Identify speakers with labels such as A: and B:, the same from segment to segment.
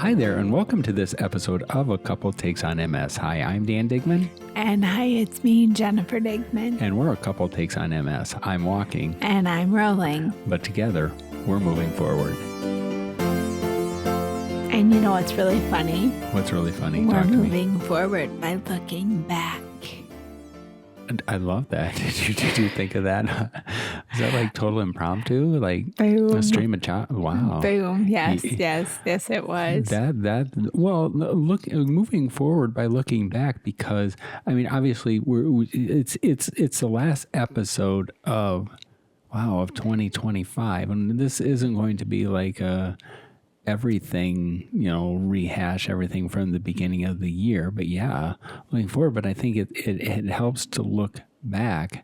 A: Hi there, and welcome to this episode of A Couple Takes on MS. Hi, I'm Dan Digman.
B: And hi, it's me, Jennifer Digman.
A: And we're A Couple Takes on MS. I'm walking.
B: And I'm rolling.
A: But together, we're moving forward.
B: And you know what's really funny?
A: What's really funny?
B: We're moving forward by looking back.
A: I love that. Did you think of that? Is that like total impromptu? Like
B: Boom.
A: A stream of chat? Wow.
B: Boom. Yes, it was.
A: Well, look, moving forward by looking back, because I mean, obviously it's the last episode of 2025, and this isn't going to be like everything, rehash everything from the beginning of the year. But yeah, looking forward. But I think it helps to look back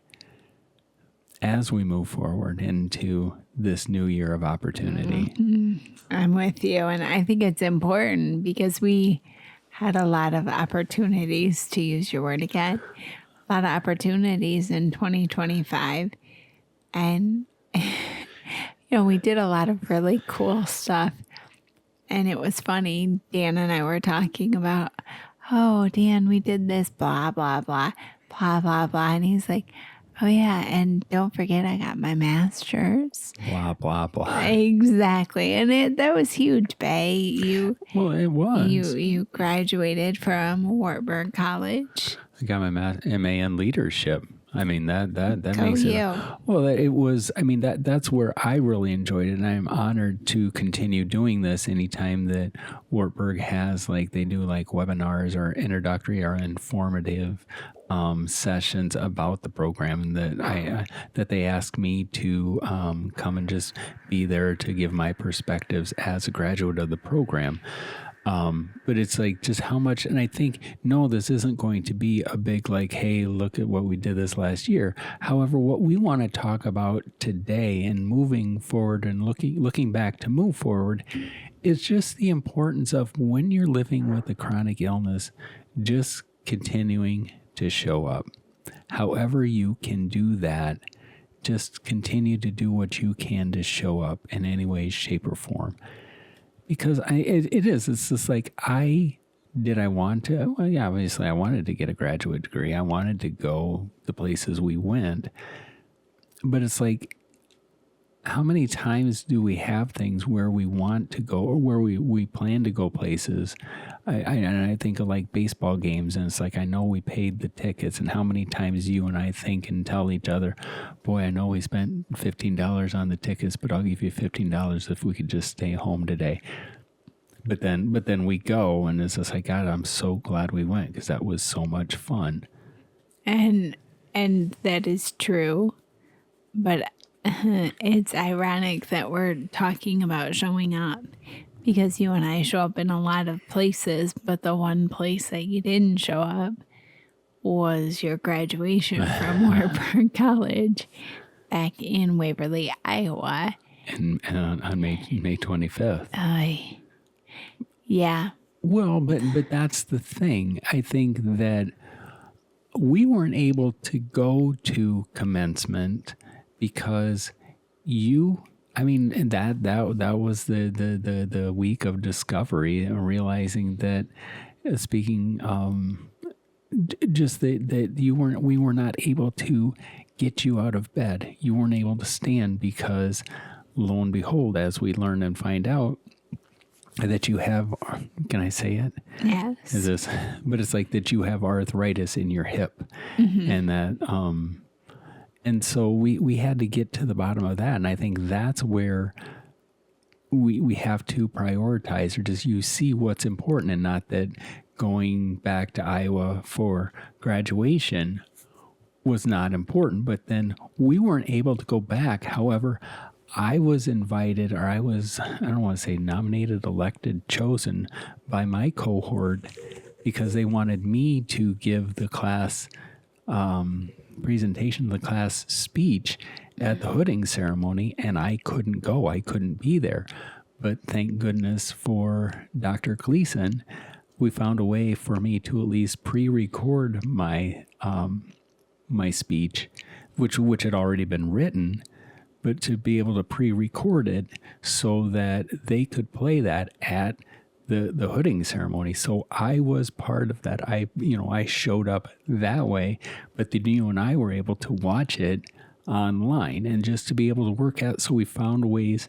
A: as we move forward into this new year of opportunity.
B: Mm-hmm. I'm with you. And I think it's important because we had a lot of opportunities, to use your word again, a lot of opportunities in 2025. And, we did a lot of really cool stuff. And it was funny. Dan and I were talking about, oh, Dan, we did this, blah, blah, blah, blah, blah, blah. And he's like, oh, yeah. And don't forget, I got my master's.
A: Blah, blah, blah.
B: Exactly. And that was huge, Bae.
A: Well, it was.
B: You graduated from Wartburg College.
A: I got my MA in leadership. I mean, that makes it. Well, it was, I mean, that's where I really enjoyed it. And I'm honored to continue doing this anytime that Wartburg has, they do webinars or introductory or informative sessions about the program, and that they ask me to come and just be there to give my perspectives as a graduate of the program. But it's just how much, and I think, no, this isn't going to be a big hey, look at what we did this last year. However, what we want to talk about today and moving forward and looking back to move forward is just the importance of, when you're living with a chronic illness, just continuing to show up. However you can do that, just continue to do what you can to show up in any way, shape, or form. Because it's just I want to? Well, yeah, obviously I wanted to get a graduate degree. I wanted to go the places we went. But it's how many times do we have things where we want to go, or where we plan to go places? I think of baseball games, and it's I know we paid the tickets, and how many times you and I think and tell each other, boy, I know we spent $15 on the tickets, but I'll give you $15 if we could just stay home today. But then we go, and it's just God, I'm so glad we went, because that was so much fun.
B: And that is true, but it's ironic that we're talking about showing up, because you and I show up in a lot of places, but the one place that you didn't show up was your graduation from Wartburg College back in Waverly, Iowa.
A: And on May 25th.
B: Yeah.
A: Well, but that's the thing. I think that we weren't able to go to commencement because that was the week of discovery, and realizing that, that we were not able to get you out of bed. You weren't able to stand because, lo and behold, as we learn and find out, that you have, can I say it?
B: Yes.
A: But it's that you have arthritis in your hip, mm-hmm. and that, and so we had to get to the bottom of that. And I think that's where we have to prioritize, or just you see what's important, and not that going back to Iowa for graduation was not important, but then we weren't able to go back. However, I was invited, or I don't want to say nominated, elected, chosen by my cohort, because they wanted me to give the class presentation, the class speech at the hooding ceremony, and I couldn't go. I couldn't be there. But thank goodness for Dr. Gleason, we found a way for me to at least pre-record my my speech, which had already been written, but to be able to pre-record it so that they could play that at the hooding ceremony. So I was part of that. I showed up that way, but then you and I were able to watch it online and just to be able to work out. So we found ways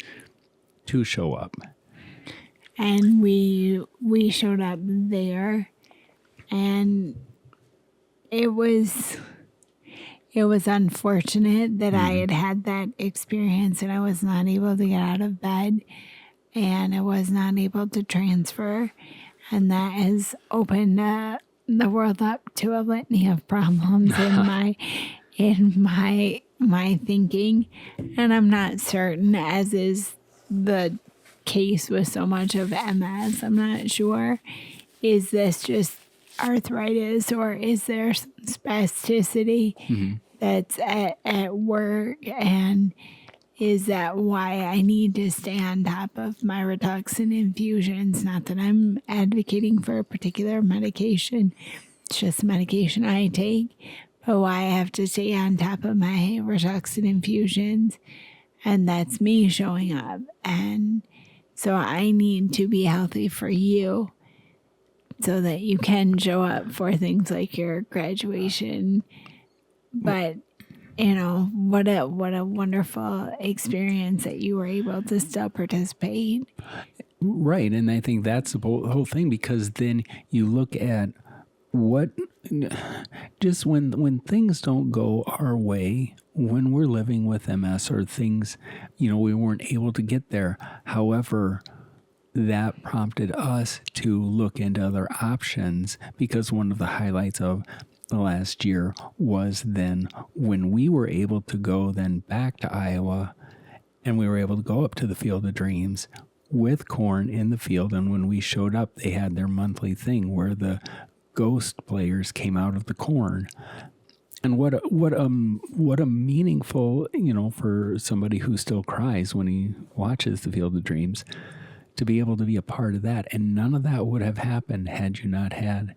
A: to show up.
B: And we showed up there, and it was unfortunate that I had that experience and I was not able to get out of bed and I was not able to transfer. And that has opened the world up to a litany of problems in my thinking. And I'm not certain, as is the case with so much of MS, I'm not sure, is this just arthritis or is there some spasticity that's at work, and is that why I need to stay on top of my Rituxan infusions? Not that I'm advocating for a particular medication, it's just medication I take, but why I have to stay on top of my Rituxan infusions, and that's me showing up. And so I need to be healthy for you so that you can show up for things like your graduation. But, what a wonderful experience that you were able to still participate.
A: Right. And I think that's the whole thing, because then you look at just when things don't go our way, when we're living with MS or things, we weren't able to get there. However, that prompted us to look into other options, because one of the highlights of the last year was then when we were able to go then back to Iowa, and we were able to go up to the Field of Dreams with corn in the field. And when we showed up, they had their monthly thing where the ghost players came out of the corn. And what a meaningful, for somebody who still cries when he watches the Field of Dreams, to be able to be a part of that. And none of that would have happened had you not had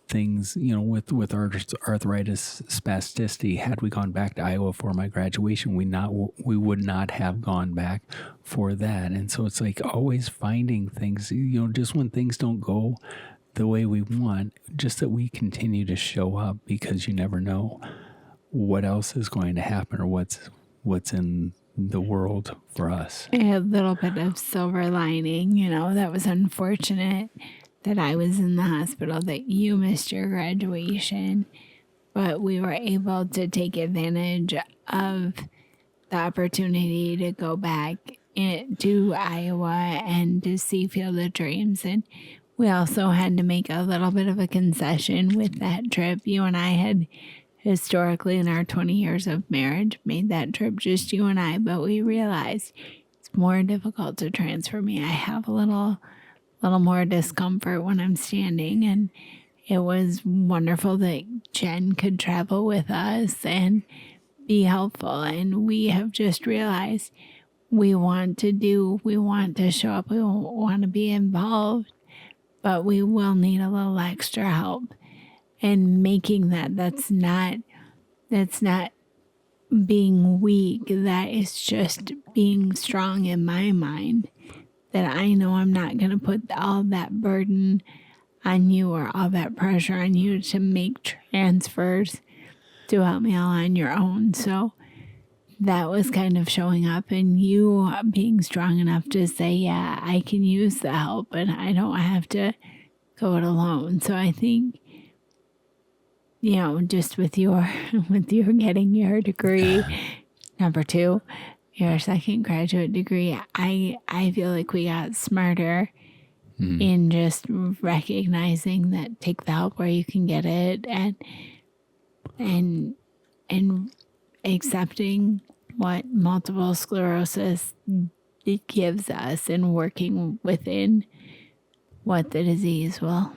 A: things, with arthritis, spasticity. Had we gone back to Iowa for my graduation, we would not have gone back for that. And so it's like always finding things, just when things don't go the way we want, just that we continue to show up, because you never know what else is going to happen or what's in the world for us.
B: A little bit of silver lining, that was unfortunate that I was in the hospital, that you missed your graduation, but we were able to take advantage of the opportunity to go back to Iowa and to see Field of Dreams. And we also had to make a little bit of a concession with that trip. You and I had historically in our 20 years of marriage made that trip just you and I, but we realized it's more difficult to transfer me. I have a little more discomfort when I'm standing, and it was wonderful that Jen could travel with us and be helpful. And we have just realized we want to show up, we want to be involved, but we will need a little extra help. And making that's not being weak. That is just being strong in my mind, that I know I'm not going to put all that burden on you or all that pressure on you to make transfers to help me all on your own. So that was kind of showing up, and you being strong enough to say, yeah, I can use the help and I don't have to go it alone. So I think, just with your getting your degree, number 2, your second graduate degree, I feel like we got smarter in just recognizing that take the help where you can get it, and accepting what multiple sclerosis it gives us, and working within what the disease will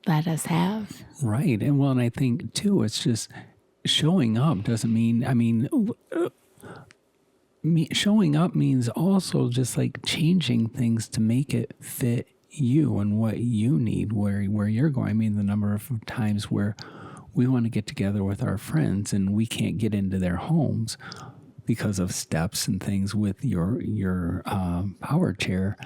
B: let us have.
A: Right. And and I think too, it's just showing up doesn't mean, showing up means also just like changing things to make it fit you and what you need, where you're going. The number of times where we want to get together with our friends and we can't get into their homes because of steps and things with your power chair.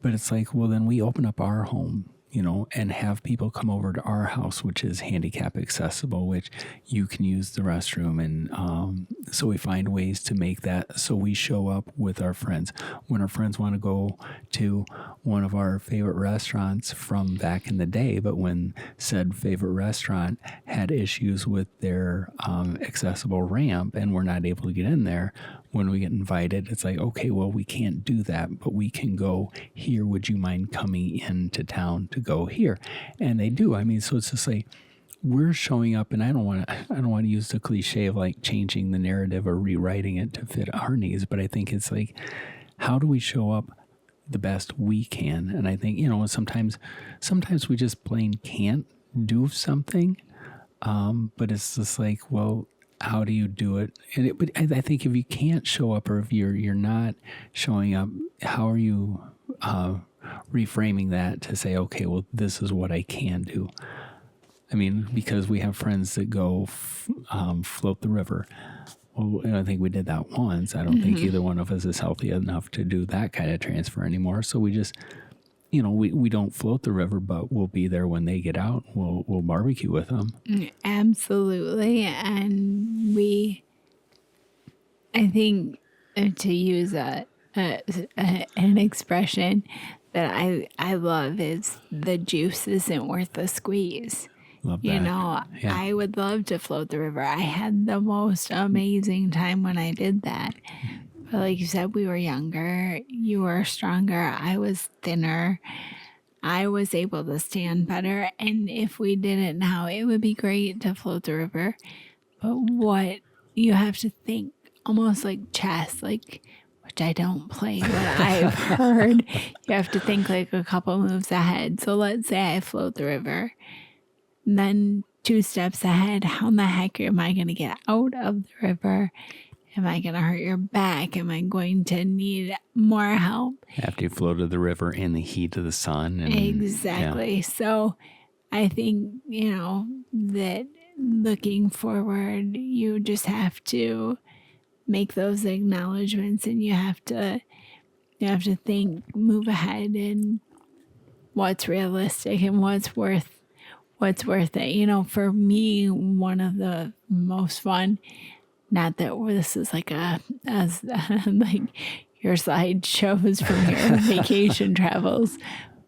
A: But it's like, well, then we open up our home, and have people come over to our house, which is handicap accessible, which you can use the restroom. And so we find ways to make that so we show up with our friends. When our friends want to go to one of our favorite restaurants from back in the day, but when said favorite restaurant had issues with their accessible ramp and we're not able to get in there, when we get invited, it's like, okay, well, we can't do that, but we can go here. Would you mind coming into town to go here? And they do. I mean, so it's just like we're showing up, and I don't want to use the cliche of like changing the narrative or rewriting it to fit our needs, but I think it's like, how do we show up the best we can? And I think, sometimes we just plain can't do something, but it's just like, well, how do you do it? But I think if you can't show up, or if you're not showing up, how are you reframing that to say, okay, well, this is what I can do? I mean, because we have friends that go float the river. Well, I think we did that once. I don't think either one of us is healthy enough to do that kind of transfer anymore. So we just, we don't float the river, but we'll be there when they get out. We'll barbecue with them.
B: Absolutely. And I think to use an expression that I love is the juice isn't worth the squeeze.
A: Love that. Yeah.
B: I would love to float the river. I had the most amazing time when I did that. But like you said, we were younger, you were stronger, I was thinner, I was able to stand better. And if we did it now, it would be great to float the river. But what you have to think, almost like chess, which I don't play, but I've heard you have to think like a couple moves ahead. So let's say I float the river, then 2 steps ahead, how in the heck am I going to get out of the river? Am I going to hurt your back? Am I going to need more help?
A: After you floated the river in the heat of the sun.
B: Exactly. Yeah. So I think, that looking forward, you just have to make those acknowledgments, and you have to think, move ahead, and what's realistic and what's worth it. For me, one of the most fun, not that this is like like your slide shows from your vacation travels,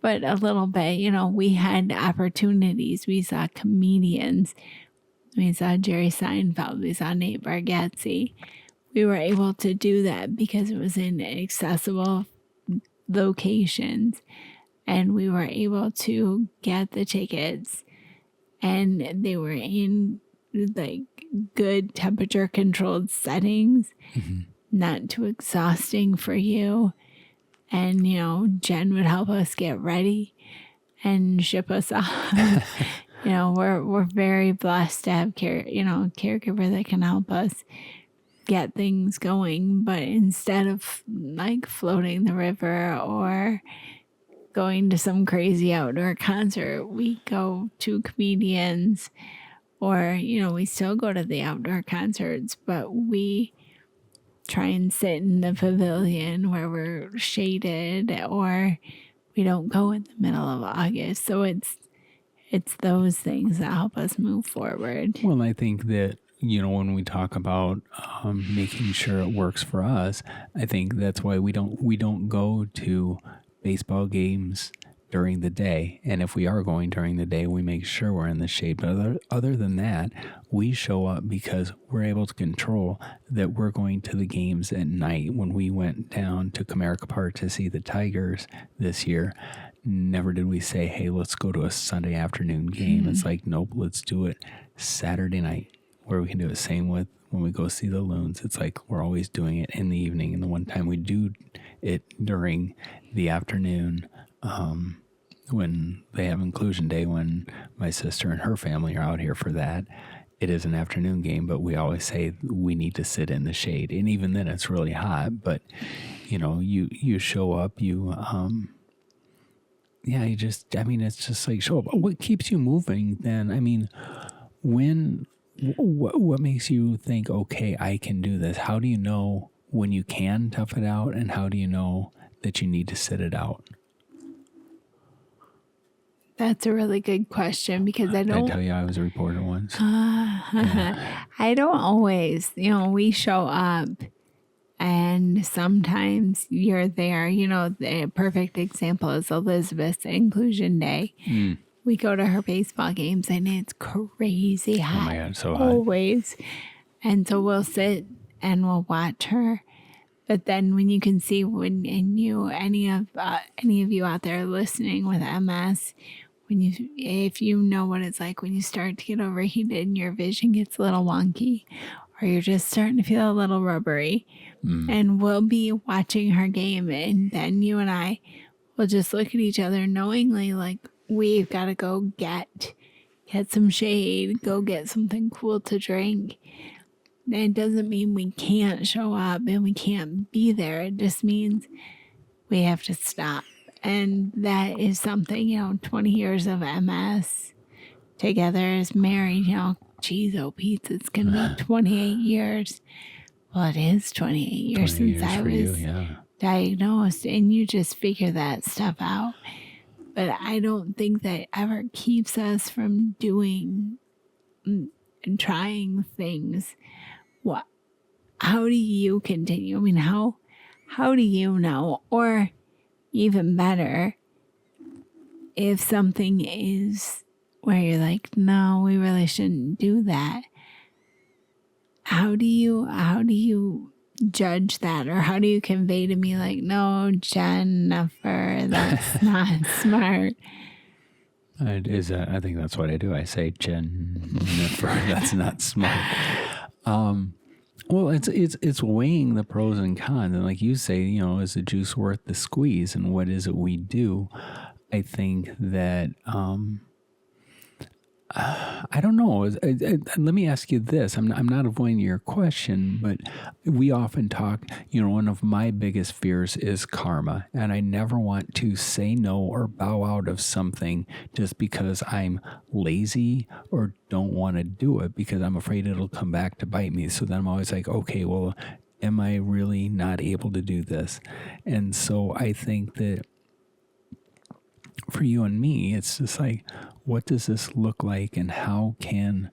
B: but a little bit, we had opportunities. We saw comedians. We saw Jerry Seinfeld. We saw Nate Bargatze. We were able to do that because it was in accessible locations, and we were able to get the tickets, and they were in like good temperature controlled settings, not too exhausting for you. And, Jen would help us get ready and ship us off. We're very blessed to have caregiver that can help us get things going. But instead of like floating the river or going to some crazy outdoor concert, we go to comedians. Or, we still go to the outdoor concerts, but we try and sit in the pavilion where we're shaded, or we don't go in the middle of August. So it's those things that help us move forward.
A: Well, I think that, when we talk about making sure it works for us, I think that's why we don't go to baseball games during the day. And if we are going during the day, we make sure we're in the shade. But other than that, we show up because we're able to control that we're going to the games at night. When we went down to Comerica Park to see the Tigers this year, never did we say, hey, let's go to a Sunday afternoon game. It's like, nope, let's do it Saturday night, where we can do it. Same with when we go see the Loons. It's like we're always doing it in the evening. And the one time we do it during the afternoon, when they have inclusion day, when my sister and her family are out here for that, it is an afternoon game, but we always say we need to sit in the shade. And even then it's really hot, but you show up, it's just like show up. What keeps you moving then? What makes you think, okay, I can do this? How do you know when you can tough it out, and how do you know that you need to sit it out?
B: That's a really good question because I don't.
A: Did I tell you I was a reporter once?
B: I don't always. We show up and sometimes you're there. The perfect example is Elizabeth's Inclusion Day. We go to her baseball games and it's crazy hot.
A: Oh my God, so hot.
B: Always. And so we'll sit and we'll watch her. But then when you can see any of you out there listening with MS, if you know what it's like when you start to get overheated and your vision gets a little wonky or you're just starting to feel a little rubbery, and we'll be watching her game and then you and I will just look at each other knowingly like we've got to go get some shade, go get something cool to drink. It doesn't mean we can't show up and we can't be there. It just means we have to stop. And that is something, 20 years of MS together as married, geez, oh, Pete, it's going to be 28 years. Well, it is 28 years since I was diagnosed, and you just figure that stuff out. But I don't think that ever keeps us from doing and trying things. How do you continue? I mean, how do you know? Or even better, if something is where you're like, no, we really shouldn't do that. How do you judge that? Or how do you convey to me like, no, Jennifer, that's not smart?
A: I think that's what I do. I say, Jennifer, that's not smart. Well, it's weighing the pros and cons, and like you say, is the juice worth the squeeze, and what is it we do? I think that I don't know. Let me ask you this. I'm not avoiding your question, but we often talk, one of my biggest fears is karma. And I never want to say no or bow out of something just because I'm lazy or don't want to do it because I'm afraid it'll come back to bite me. So then I'm always like, okay, well, am I really not able to do this? And so I think that for you and me, it's just like, what does this look like and how can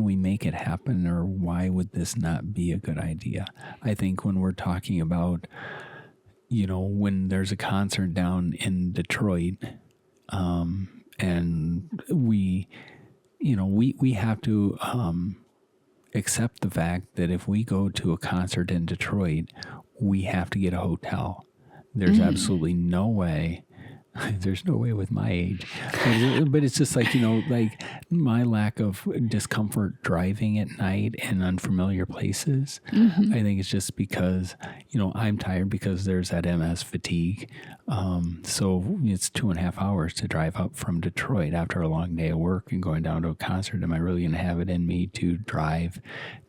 A: we make it happen, or why would this not be a good idea? I think when we're talking about, when there's a concert down in Detroit, and we have to accept the fact that if we go to a concert in Detroit, we have to get a hotel. There's absolutely no way. There's no way with my age, but it's just like, like my lack of discomfort driving at night in unfamiliar places. I think it's just because, I'm tired because there's that MS fatigue. So it's 2.5 hours to drive up from Detroit after a long day of work and going down to a concert. Am I really going to have it in me to drive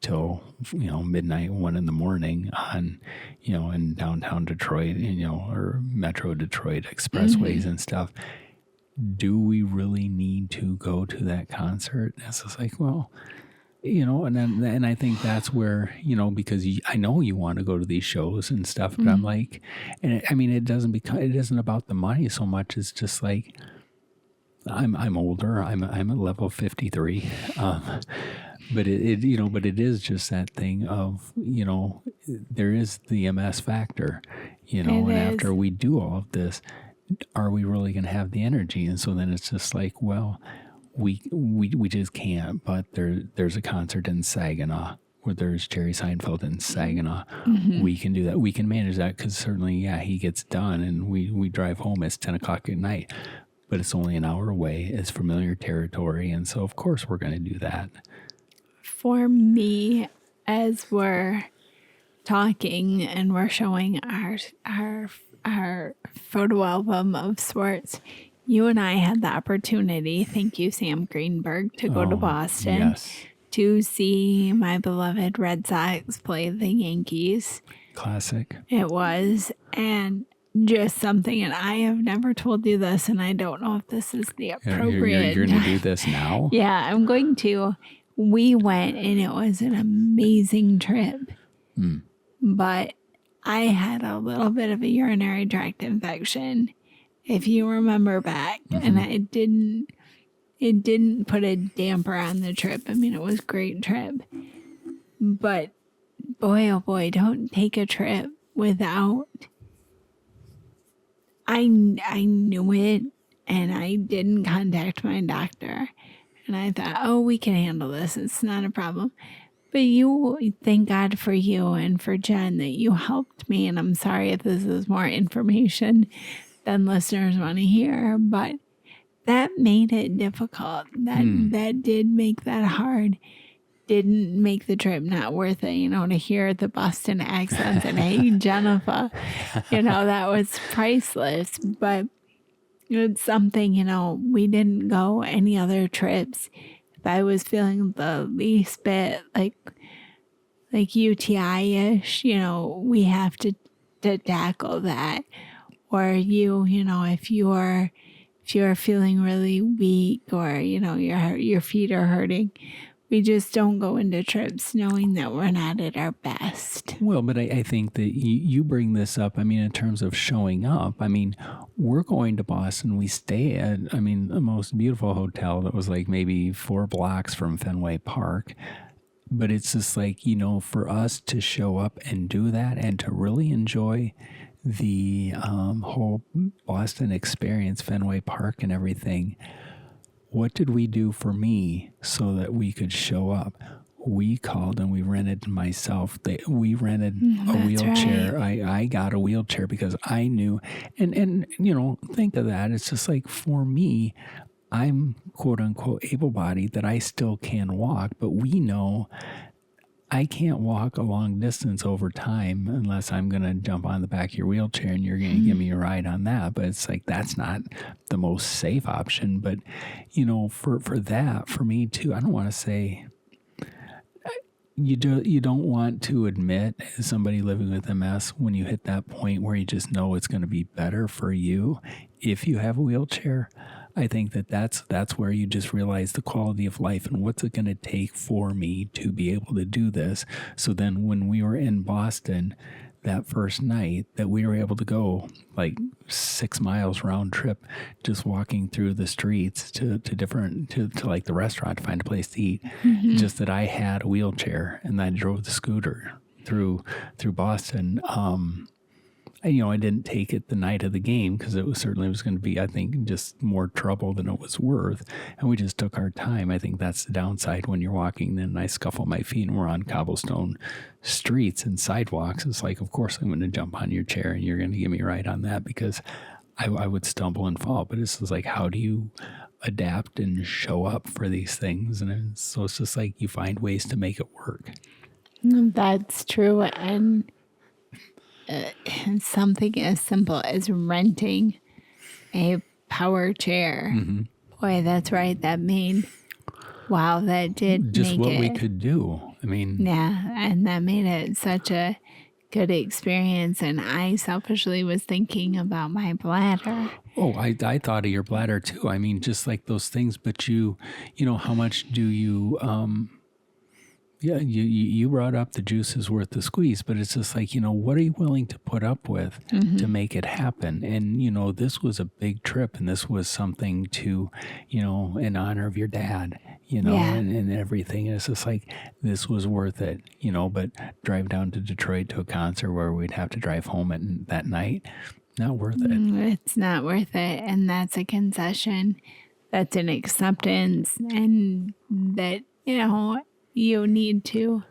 A: till, midnight, 1 a.m. on, in downtown Detroit, or Metro Detroit expressways and stuff? Do we really need to go to that concert? And it's just like, well, and I think that's where, because I know you want to go to these shows and stuff, but I'm like, and it isn't about the money so much. It's just like, I'm older. I'm at level 53. But it is just that thing of, there is the MS factor, and after we do all of this, are we really going to have the energy? And so then it's just like, well, we just can't. But there's a concert in Saginaw where there's Jerry Seinfeld in Saginaw. We can do that. We can manage that because certainly, he gets done and we drive home. It's 10 o'clock at night, but it's only an hour away. It's familiar territory. And so, of course, we're going to do that.
B: For me, as we're talking and we're showing our photo album of sorts, you and I had the opportunity, thank you, Sam Greenberg, to go to Boston to see my beloved Red Sox play the Yankees.
A: Classic.
B: It was, and just something, and I have never told you this, and I don't know if this is the appropriate.
A: You're going to do this now?
B: Yeah, I'm going to. We went, and it was an amazing trip. But I had a little bit of a urinary tract infection, if you remember back, and it didn't put a damper on the trip. I mean, it was a great trip, but boy, oh boy, don't take a trip without. I knew it, and I didn't contact my doctor, and I thought, oh, we can handle this. It's not a problem. But thank God for you and for Jen that you helped me. And I'm sorry if this is more information than listeners want to hear, but that made it difficult. That did make that hard. Didn't make the trip not worth it, to hear the Boston accent and hey, Jennifer, that was priceless. But it's something, we didn't go any other trips. If I was feeling the least bit like UTI-ish, we have to tackle that. Or if you're feeling really weak or, your feet are hurting, we just don't go into trips knowing that we're not at our best.
A: Well, but I think that you bring this up, in terms of showing up. We're going to Boston. We stay at, the most beautiful hotel that was like maybe 4 blocks from Fenway Park. But it's just like, for us to show up and do that and to really enjoy the whole Boston experience, Fenway Park and everything. What did we do for me so that we could show up? We called and we rented we rented a wheelchair. Right. I got a wheelchair because I knew, and think of that. It's just like, for me, I'm quote unquote able-bodied, that I still can walk, but we know I can't walk a long distance over time unless I'm going to jump on the back of your wheelchair and you're going to give me a ride on that. But it's like, that's not the most safe option. But, for that, for me too, I don't want to say, you don't want to admit, as somebody living with MS, when you hit that point where you just know it's going to be better for you if you have a wheelchair. I think that's where you just realize the quality of life and what's it going to take for me to be able to do this. So then when we were in Boston that first night, that we were able to go like 6 miles round trip, just walking through the streets to like the restaurant to find a place to eat. Mm-hmm. Just that I had a wheelchair and I drove the scooter through Boston. I didn't take it the night of the game because it was going to be, I think, just more trouble than it was worth. And we just took our time. I think that's the downside when you're walking. Then I scuffle my feet and we're on cobblestone streets and sidewalks. It's like, of course, I'm going to jump on your chair and you're going to give me a ride on that because I would stumble and fall. But it's just like, how do you adapt and show up for these things? And so it's just like you find ways to make it work.
B: That's true. And something as simple as renting a power chair. Mm-hmm. Boy, that's right. That did
A: just
B: make
A: what
B: it,
A: we could do.
B: Yeah, and that made it such a good experience. And I selfishly was thinking about my bladder.
A: Oh, I thought of your bladder too. Just like those things, but how much do you, yeah, you brought up the juice is worth the squeeze, but it's just like, what are you willing to put up with to make it happen? And, this was a big trip and this was something to, in honor of your dad, and everything. And it's just like, this was worth it, but drive down to Detroit to a concert where we'd have to drive home that night, not worth it.
B: It's not worth it. And that's a concession. That's an acceptance. And that, you need to,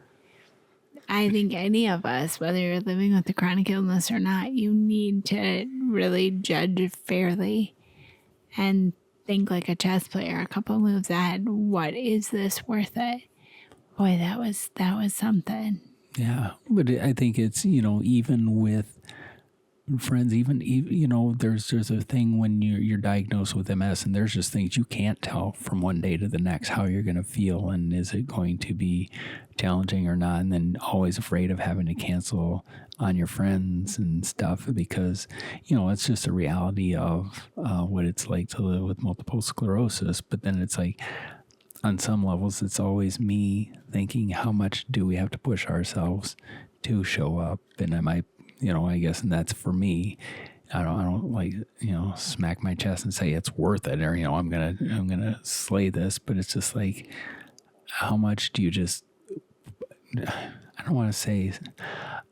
B: I think any of us, whether you're living with a chronic illness or not, you need to really judge fairly and think like a chess player, a couple moves ahead. What is this worth it? Boy, that was something.
A: Yeah. But I think it's, even with friends, even there's a thing when you're diagnosed with MS and there's just things you can't tell from one day to the next how you're going to feel and is it going to be challenging or not, and then always afraid of having to cancel on your friends and stuff because it's just a reality of what it's like to live with multiple sclerosis. But then it's like, on some levels, it's always me thinking, how much do we have to push ourselves to show up? And I guess, and that's for me. I don't like, smack my chest and say it's worth it, or, I'm going to slay this, but it's just like, how much do you just, I don't want to say,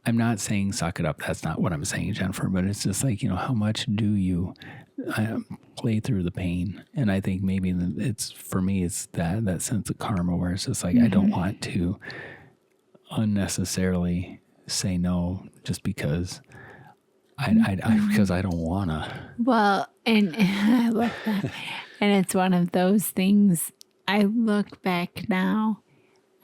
A: I'm not saying suck it up. That's not what I'm saying, Jennifer, but it's just like, how much do you play through the pain? And I think maybe it's, for me, it's that sense of karma where it's just like, I don't want to unnecessarily say no just because because I don't wanna.
B: Well, and I love that. And it's one of those things. I look back now,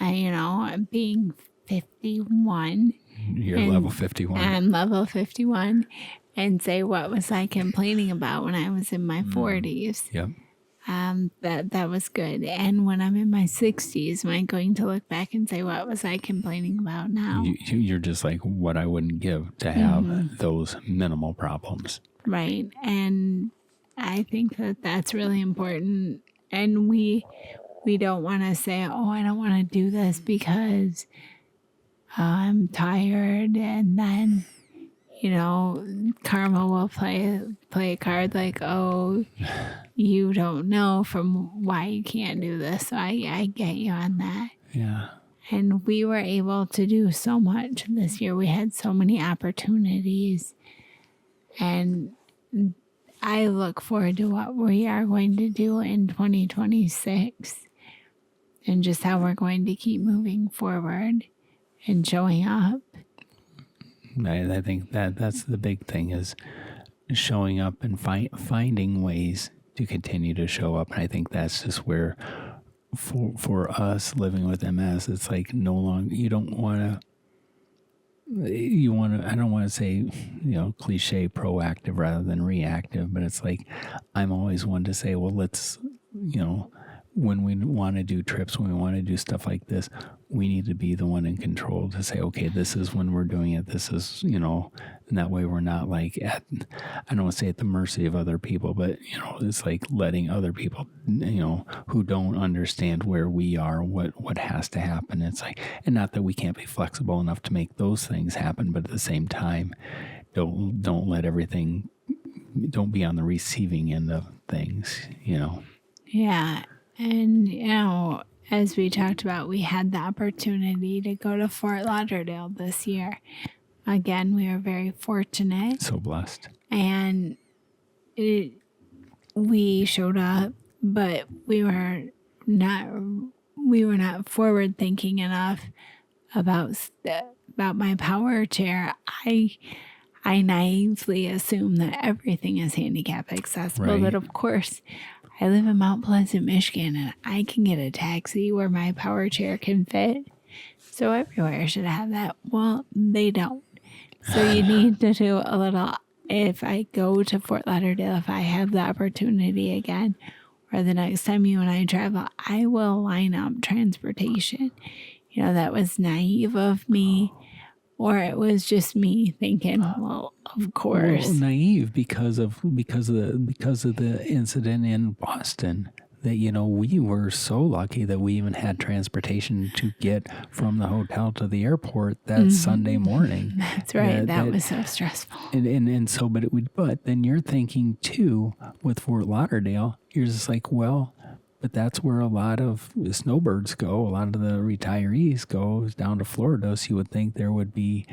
B: I'm being 51.
A: You're level 51.
B: I'm level 51, and say, what was I complaining about when I was in my 40s?
A: Yep.
B: That was good. And when I'm in my 60s, am I going to look back and say, what was I complaining about now?
A: You're just like, what I wouldn't give to have those minimal problems.
B: Right. And I think that that's really important. And we don't want to say, oh, I don't want to do this because I'm tired. And then, karma will play a card like, oh, you don't know from why you can't do this. So I get you on that.
A: Yeah.
B: And we were able to do so much this year. We had so many opportunities. And I look forward to what we are going to do in 2026 and just how we're going to keep moving forward and showing up.
A: I think that's the big thing, is showing up and finding ways to continue to show up. And I think that's just where for us living with MS, it's like no longer, I don't want to say, cliche proactive rather than reactive, but it's like, I'm always one to say, well, let's, when we want to do trips, when we want to do stuff like this, we need to be the one in control to say, okay, this is when we're doing it. This is, and that way we're not like I don't want to say at the mercy of other people, but, it's like letting other people, who don't understand where we are, what has to happen. It's like, and not that we can't be flexible enough to make those things happen, but at the same time, don't let everything, don't be on the receiving end of things,
B: Yeah. And, as we talked about, we had the opportunity to go to Fort Lauderdale this year. Again, we were very fortunate.
A: So blessed.
B: And we showed up, but we were not forward thinking enough about my power chair. I naively assume that everything is handicap accessible,
A: right.
B: But of course, I live in Mount Pleasant, Michigan, and I can get a taxi where my power chair can fit. So everywhere should have that. Well, they don't. So you need to do a little, if I go to Fort Lauderdale, if I have the opportunity again, or the next time you and I travel, I will line up transportation. That was naive of me. Or it was just me thinking, well, of course.
A: Well, naive because of the incident in Boston. That we were so lucky that we even had transportation to get from the hotel to the airport that Sunday morning.
B: That's right. That was so stressful.
A: And so, but then you're thinking too with Fort Lauderdale. You're just like, well. But that's where a lot of the snowbirds go. A lot of the retirees go down to Florida. So you would think there would be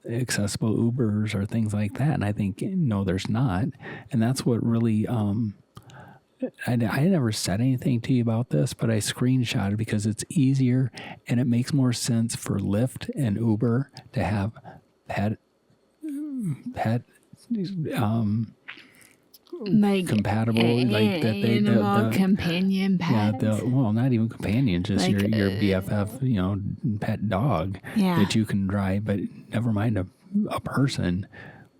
A: accessible Ubers or things like that. And I think, no, there's not. And that's what really, I never said anything to you about this, but I screenshotted because it's easier and it makes more sense for Lyft and Uber to have pet
B: like
A: compatible, like that they
B: the companion pets.
A: Yeah, well, not even companion, just like, your BFF, pet dog that you can drive, but never mind a person.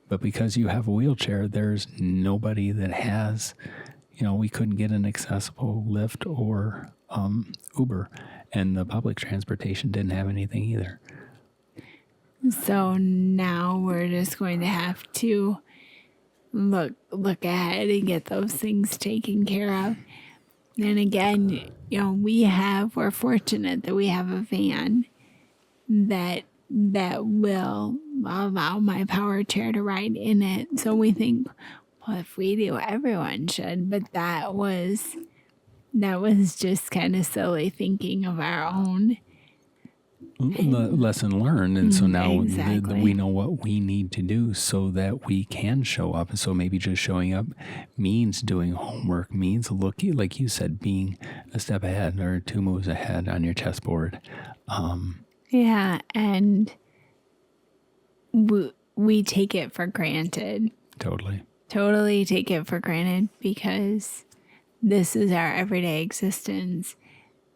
A: But because you have a wheelchair, there's nobody that has, we couldn't get an accessible Lyft or Uber, and the public transportation didn't have anything either.
B: So now we're just going to have to look ahead and get those things taken care of. And again, we're fortunate that we have a van that will allow my power chair to ride in it. So we think, well, if we do, everyone should. But that was just kind of silly thinking of our own.
A: Lesson learned. And so now
B: Exactly.
A: we know what we need to do so that we can show up. And so maybe just showing up means doing homework, means looking, like you said, being a step ahead or 2 moves ahead on your chessboard.
B: Yeah. And we take it for granted. Totally take it for granted because this is our everyday existence.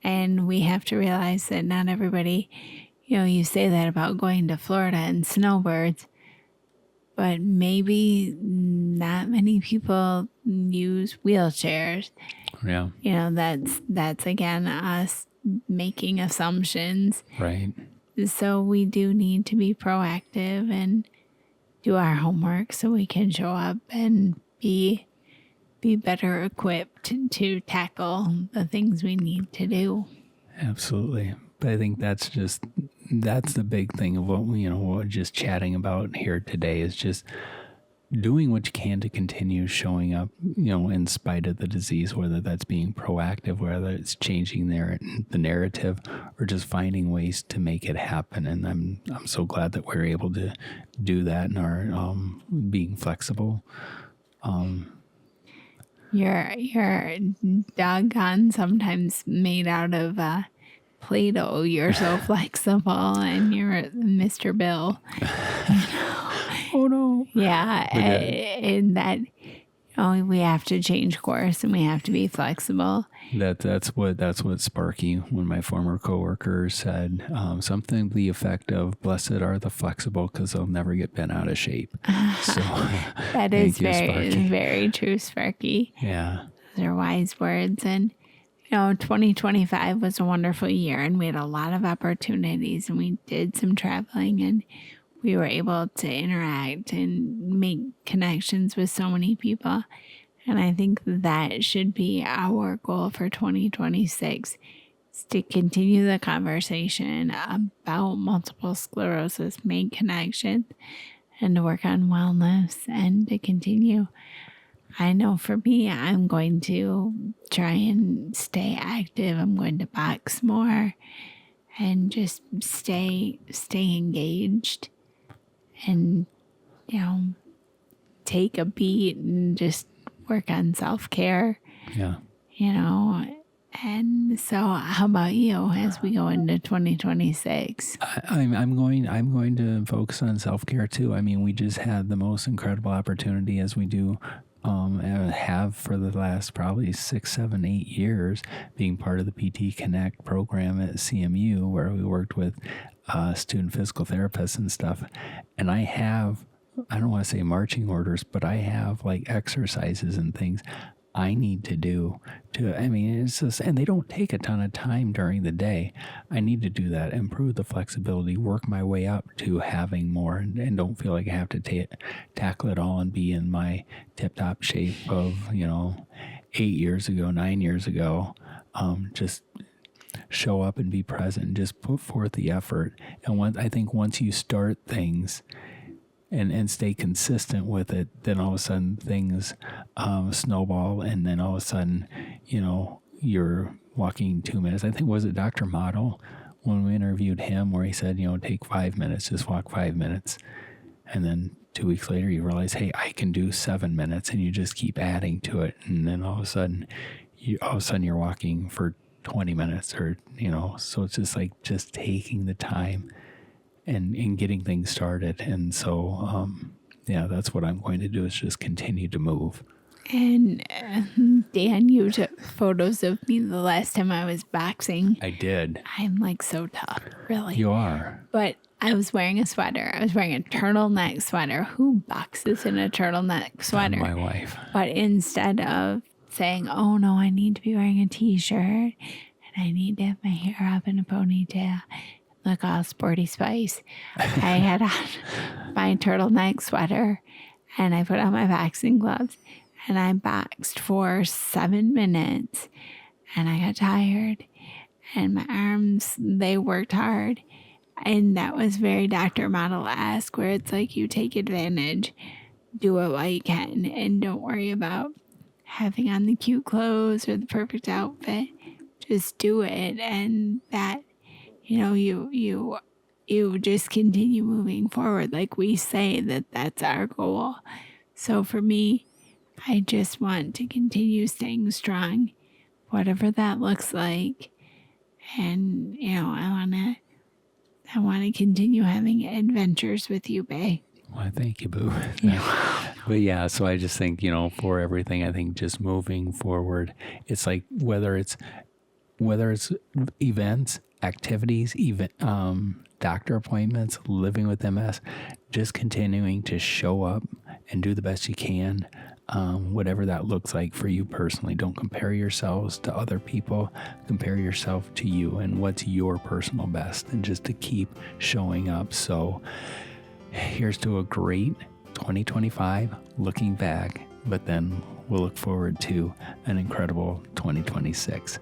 B: And we have to realize that not everybody, you say that about going to Florida and snowbirds, but maybe not many people use wheelchairs.
A: Yeah.
B: That's again us making assumptions.
A: Right.
B: So we do need to be proactive and do our homework so we can show up and be better equipped to tackle the things we need to do.
A: Absolutely. But I think that's the big thing of what we're just chatting about here today is just doing what you can to continue showing up, in spite of the disease, whether that's being proactive, whether it's changing the narrative or just finding ways to make it happen. And I'm so glad that we're able to do that and are being flexible.
B: You're doggone sometimes made out of Play-Doh. You're so flexible, and you're Mr. Bill.
A: Oh no!
B: Yeah, and that we have to change course, and we have to be flexible.
A: That's what Sparky, one of my former coworkers, said. Something to the effect of "Blessed are the flexible, because they'll never get bent out of shape." So
B: that is very true, Sparky.
A: Yeah,
B: those are wise words. And 2025 was a wonderful year, and we had a lot of opportunities, and we did some traveling, and we were able to interact and make connections with so many people. And I think that should be our goal for 2026, is to continue the conversation about multiple sclerosis, make connections, and to work on wellness and to continue. I know for me, I'm going to try and stay active. I'm going to box more and just stay engaged and, take a beat and just work on self-care.
A: Yeah.
B: And so how about you as we go into 2026?
A: I'm going to focus on self-care too. I mean, we just had the most incredible opportunity, as we do have for the last probably 6, 7, 8 years, being part of the PT Connect program at CMU, where we worked with student physical therapists and stuff. And I don't want to say marching orders, but I have like exercises and things I need to do it's just, and they don't take a ton of time during the day. I need to do that, improve the flexibility, work my way up to having more, and don't feel like I have to tackle it all and be in my tip-top shape of, 8 years ago, 9 years ago. Just show up and be present, just put forth the effort. And I think once you start things and stay consistent with it, then all of a sudden things snowball, and then all of a sudden, you're walking 2 minutes. I think, was it Dr. Model when we interviewed him, where he said, take 5 minutes, just walk 5 minutes. And then 2 weeks later, you realize, hey, I can do 7 minutes, and you just keep adding to it. And then all of a sudden you're walking for 20 minutes or, so it's just like just taking the time and getting things started. And so, that's what I'm going to do, is just continue to move.
B: And Dan, you took photos of me the last time I was boxing.
A: I did.
B: I'm like so tough, really.
A: You are.
B: But I was wearing a sweater. I was wearing a turtleneck sweater. Who boxes in a turtleneck sweater?
A: My wife.
B: But instead of saying, oh no, I need to be wearing a t-shirt and I need to have my hair up in a ponytail, look all sporty spice, I had on my turtleneck sweater and I put on my boxing gloves and I boxed for 7 minutes and I got tired and my arms, they worked hard. And that was very Dr. Model-esque, where it's like you take advantage, do it while you can, and don't worry about having on the cute clothes or the perfect outfit. Just do it, and that, you just continue moving forward. Like we say that's our goal. So for me, I just want to continue staying strong, whatever that looks like. And, I want to continue having adventures with you, Bae.
A: Well, thank you, Boo. But yeah, so I just think, for everything, I think just moving forward, it's like whether it's events, activities, doctor appointments, living with MS, just continuing to show up and do the best you can, whatever that looks like for you personally. Don't compare yourselves to other people. Compare yourself to you and what's your personal best, and just to keep showing up. So here's to a great 2025 looking back, but then we'll look forward to an incredible 2026.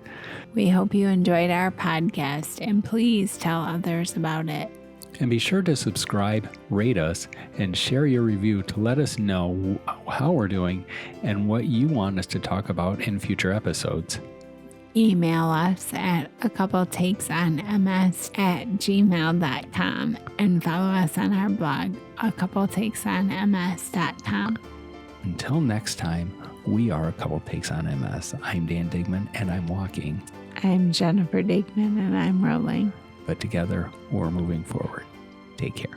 B: We hope you enjoyed our podcast, and please tell others about it.
A: And be sure to subscribe, rate us, and share your review to let us know how we're doing and what you want us to talk about in future episodes.
B: Email us at ACoupleTakesOnMS@gmail.com and follow us on our blog, ACoupleTakesOnMS.com.
A: Until next time, we are A Couple Takes on MS. I'm Dan Digman, and I'm walking.
B: I'm Jennifer Digman, and I'm rolling.
A: But together, we're moving forward. Take care.